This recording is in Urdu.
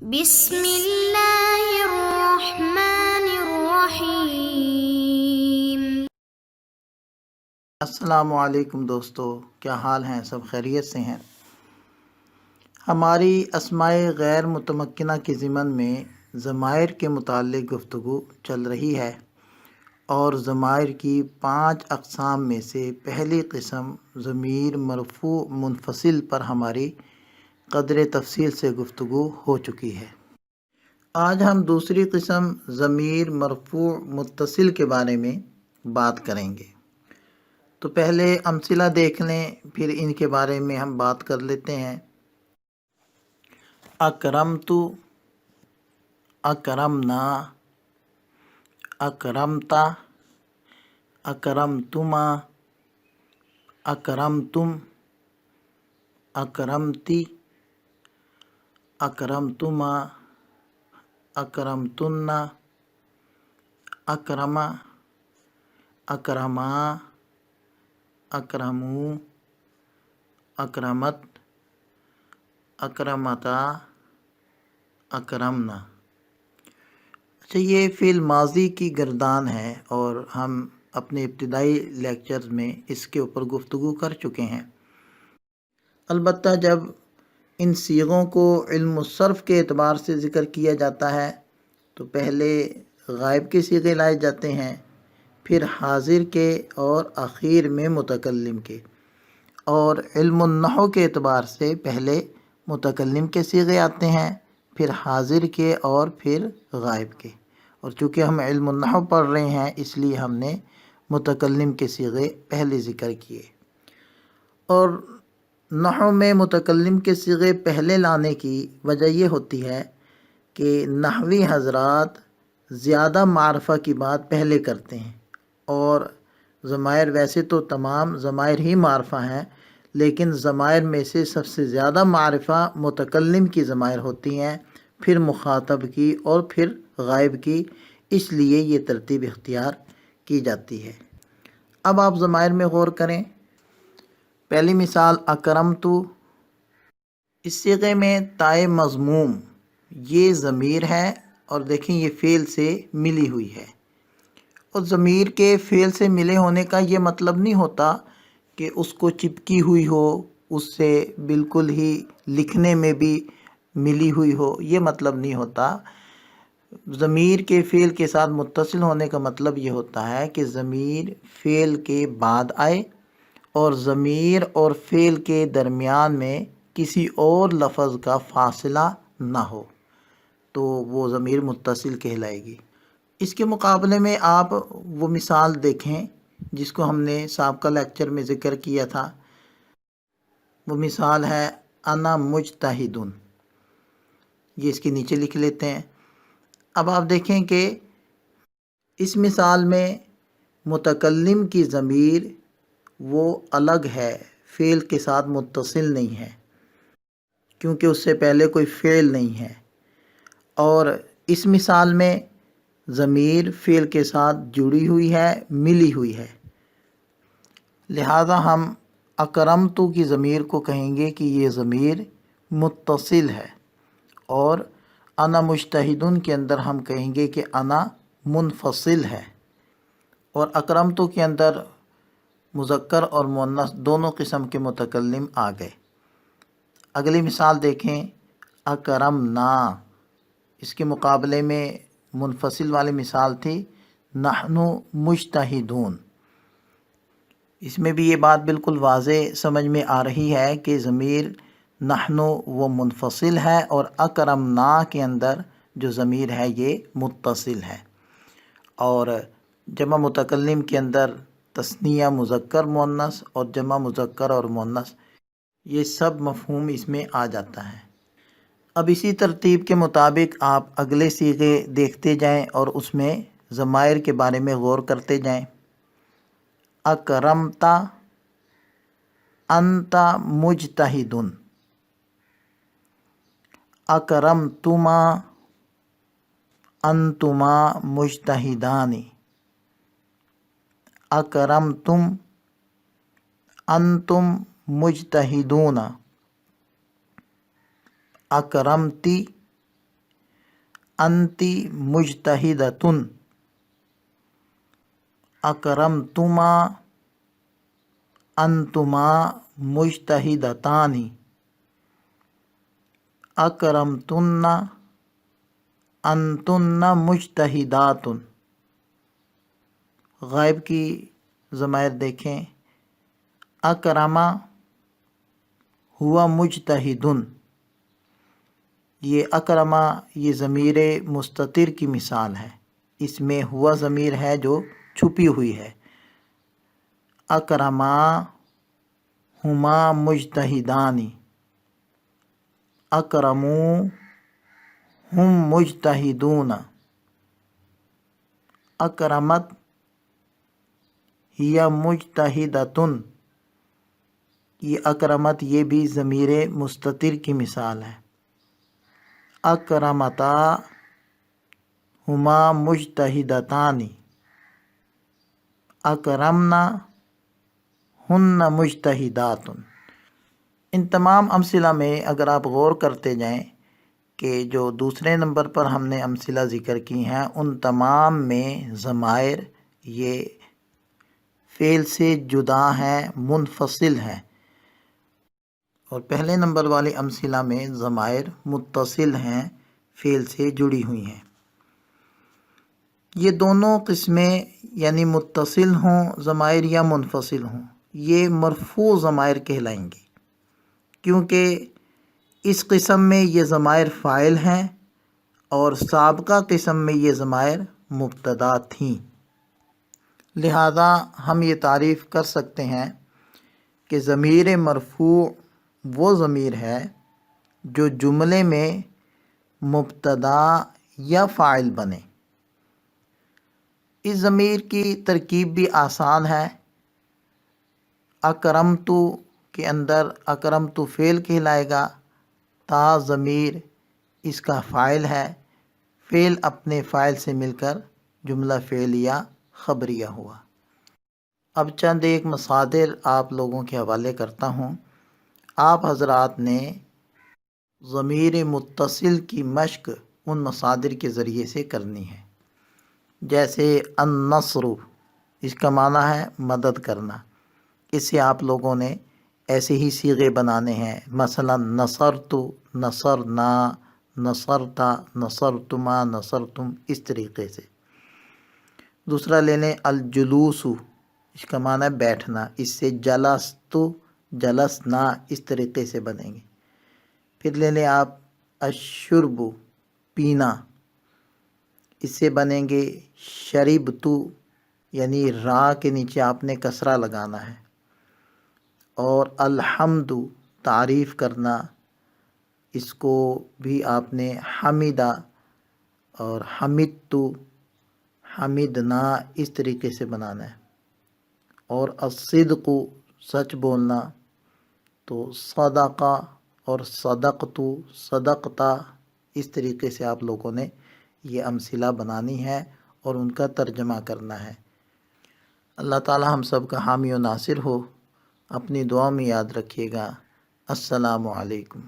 بسم اللہ الرحمن الرحیم۔ السلام علیکم دوستو، کیا حال ہیں؟ سب خیریت سے ہیں؟ ہماری اسماء غیر متمکنہ کے ضمن میں ضمائر کے متعلق گفتگو چل رہی ہے، اور ضمائر کی 5 اقسام میں سے پہلی قسم ضمیر مرفوع منفصل پر ہماری قدر تفصیل سے گفتگو ہو چکی ہے۔ آج ہم دوسری قسم ضمیر مرفوع متصل کے بارے میں بات کریں گے۔ تو پہلے امثلہ دیکھ لیں، پھر ان کے بارے میں ہم بات کر لیتے ہیں۔ اکرمت، اکرمنا، اکرمت، اکرمتما، اکرمتم، اکرمتی، اکرمتما، اکرمتن، اکرم، اکرما، اکرمو، اکرمت، اکرمتا، اکرمنا۔ اچھا، یہ فعل ماضی کی گردان ہے، اور ہم اپنے ابتدائی لیکچرز میں اس کے اوپر گفتگو کر چکے ہیں۔ البتہ جب ان صیغوں کو علم الصرف کے اعتبار سے ذکر کیا جاتا ہے تو پہلے غائب کے صیغے لائے جاتے ہیں، پھر حاضر کے، اور آخر میں متکلم کے۔ اور علم النحو کے اعتبار سے پہلے متکلم کے صیغے آتے ہیں، پھر حاضر کے، اور پھر غائب کے۔ اور چونکہ ہم علم النحو پڑھ رہے ہیں، اس لیے ہم نے متکلم کے صیغے پہلے ذکر کیے۔ اور نحو میں متکلم کے صیغے پہلے لانے کی وجہ یہ ہوتی ہے کہ نحوی حضرات زیادہ معرفہ کی بات پہلے کرتے ہیں، اور ضمائر ویسے تو تمام ضمائر ہی معرفہ ہیں، لیکن ضمائر میں سے سب سے زیادہ معرفہ متکلم کی ضمائر ہوتی ہیں، پھر مخاطب کی، اور پھر غائب کی، اس لیے یہ ترتیب اختیار کی جاتی ہے۔ اب آپ ضمائر میں غور کریں۔ پہلی مثال اکرمت، اس صیغے میں تائے مضموم یہ ضمیر ہے، اور دیکھیں یہ فعل سے ملی ہوئی ہے۔ اور ضمیر کے فعل سے ملے ہونے کا یہ مطلب نہیں ہوتا کہ اس کو چپکی ہوئی ہو، اس سے بالکل ہی لکھنے میں بھی ملی ہوئی ہو، یہ مطلب نہیں ہوتا۔ ضمیر کے فعل کے ساتھ متصل ہونے کا مطلب یہ ہوتا ہے کہ ضمیر فعل کے بعد آئے، اور ضمیر اور فعل کے درمیان میں کسی اور لفظ کا فاصلہ نہ ہو، تو وہ ضمیر متصل کہلائے گی۔ اس کے مقابلے میں آپ وہ مثال دیکھیں جس کو ہم نے سابقہ لیکچر میں ذکر کیا تھا۔ وہ مثال ہے انا مجتہدن، یہ اس کے نیچے لکھ لیتے ہیں۔ اب آپ دیکھیں کہ اس مثال میں متکلم کی ضمیر وہ الگ ہے، فعل کے ساتھ متصل نہیں ہے، کیونکہ اس سے پہلے کوئی فعل نہیں ہے۔ اور اس مثال میں ضمیر فعل کے ساتھ جڑی ہوئی ہے، ملی ہوئی ہے، لہذا ہم اکرمتو کی ضمیر کو کہیں گے کہ یہ ضمیر متصل ہے، اور انا مجتہدن کے اندر ہم کہیں گے کہ انا منفصل ہے۔ اور اکرمتو کے اندر مذکر اور مؤنث دونوں قسم کے متکلم آ گئے۔ اگلی مثال دیکھیں اکرمنا، اس کے مقابلے میں منفصل والی مثال تھی نحن مجتہدون۔ اس میں بھی یہ بات بالکل واضح سمجھ میں آ رہی ہے کہ ضمیر نحن وہ منفصل ہے، اور اکرمنا کے اندر جو ضمیر ہے یہ متصل ہے۔ اور جمع متکلم کے اندر تثنیہ مذکر مؤنث اور جمع مذکر اور مؤنث، یہ سب مفہوم اس میں آ جاتا ہے۔ اب اسی ترتیب کے مطابق آپ اگلے صیغے دیکھتے جائیں، اور اس میں ضمائر کے بارے میں غور کرتے جائیں۔ اکرمت، انت مجتہدن، اکرمتما، انتما مجتہدانی، اکرمتم، انتم مجتہدون، اکرمتی، انتی مجتہدتن، اکرمتما انتما مجتہدتانی، اکرمتن انتن مجتہدات۔ غائب کی ضمائر دیکھیں، اکرما ہوا مجتہدن، یہ اکرما یہ ضمیر مستتر کی مثال ہے، اس میں ہوا ضمیر ہے جو چھپی ہوئی ہے۔ اکرما ہما مجتہدانی، اکرمو ہم مجتہدون، اکرمت ہی مجتہدتن، یہ اکرمت یہ بھی ضمیر مستتر کی مثال ہے۔ اکرمتا ہما مجتہدتانی، اکرمنا ہن مجتہدات۔ ان تمام امثلہ میں اگر آپ غور کرتے جائیں کہ جو دوسرے نمبر پر ہم نے امثلہ ذکر کی ہیں ان تمام میں ضمائر یہ فعل سے جدا ہیں، منفصل ہیں، اور پہلے نمبر والے امثلہ میں ضمائر متصل ہیں، فعل سے جڑی ہوئی ہیں۔ یہ دونوں قسمیں یعنی متصل ہوں ضمائر یا منفصل ہوں، یہ مرفوع ضمائر کہلائیں گے، کیونکہ اس قسم میں یہ ضمائر فاعل ہیں اور سابقہ قسم میں یہ ضمائر مبتدا تھیں۔ لہذا ہم یہ تعریف کر سکتے ہیں کہ ضمیر مرفوع وہ ضمیر ہے جو جملے میں مبتدا یا فاعل بنے۔ اس ضمیر کی ترکیب بھی آسان ہے۔ اکرمتو کے اندر اکرمتو فعل کہلائے گا، تا ضمیر اس کا فاعل ہے، فعل اپنے فاعل سے مل کر جملہ فعلیہ خبریہ ہوا۔ اب چند ایک مصادر آپ لوگوں کے حوالے کرتا ہوں۔ آپ حضرات نے ضمیر متصل کی مشق ان مصادر کے ذریعے سے کرنی ہے، جیسے النصر، اس کا معنی ہے مدد کرنا، اس سے آپ لوگوں نے ایسے ہی صیغے بنانے ہیں، مثلا نصرت، نصرنا، نصرتا، نصرتما، نصرتم، اس طریقے سے۔ دوسرا لے لیں الجلوس، اس کا معنی ہے بیٹھنا، اس سے جلست، جلسنا، اس طریقے سے بنیں گے۔ پھر لے لیں آپ الشرب، پینا، اس سے بنیں گے شربت، یعنی را کے نیچے آپ نے کسرہ لگانا ہے۔ اور الحمد، تعریف کرنا، اس کو بھی آپ نے حمیدہ اور حمدت، حمدنا، اس طریقے سے بنانا ہے۔ اور الصدق، سچ بولنا، تو صدقہ اور صدقت، صدقتا، اس طریقے سے آپ لوگوں نے یہ امثلہ بنانی ہے اور ان کا ترجمہ کرنا ہے۔ اللہ تعالی ہم سب کا حامی و ناصر ہو۔ اپنی دعا میں یاد رکھیے گا۔ السلام علیکم۔